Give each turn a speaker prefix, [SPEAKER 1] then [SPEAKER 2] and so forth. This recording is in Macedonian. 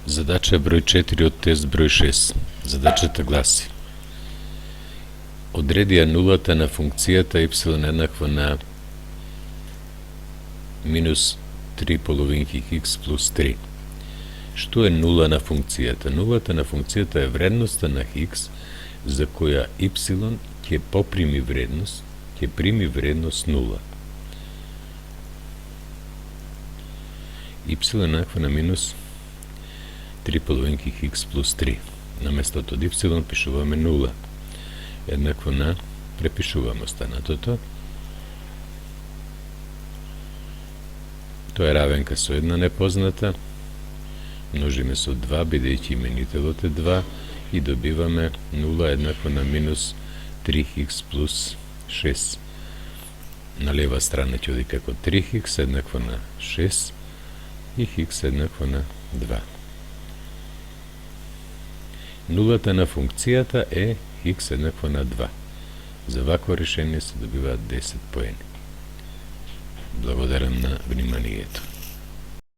[SPEAKER 1] Задача број 4 од тест број 6. Задачата гласи: одреди ја нулата на функцијата y еднаква на минус 3,5x плюс 3. Што е нула на функцијата? Нулата на функцијата е вредноста на x за која y ќе поприми вредност, ќе прими вредност 0. Y еднаква на минус 3,5x плюс 3. На местото од y пишуваме 0. Еднакво на, препишуваме останатото. Тоа е равенка со една непозната. Множиме со 2, бидејќи именителот е 2, и добиваме 0 еднакво на минус 3x плюс 6. На лева страна ќе оди како 3x еднакво на 6 и x еднакво на 2. Нулата на функцијата е x еднакво на 2. За вакво решение се добиваат 10 поени. Благодарам на вниманието.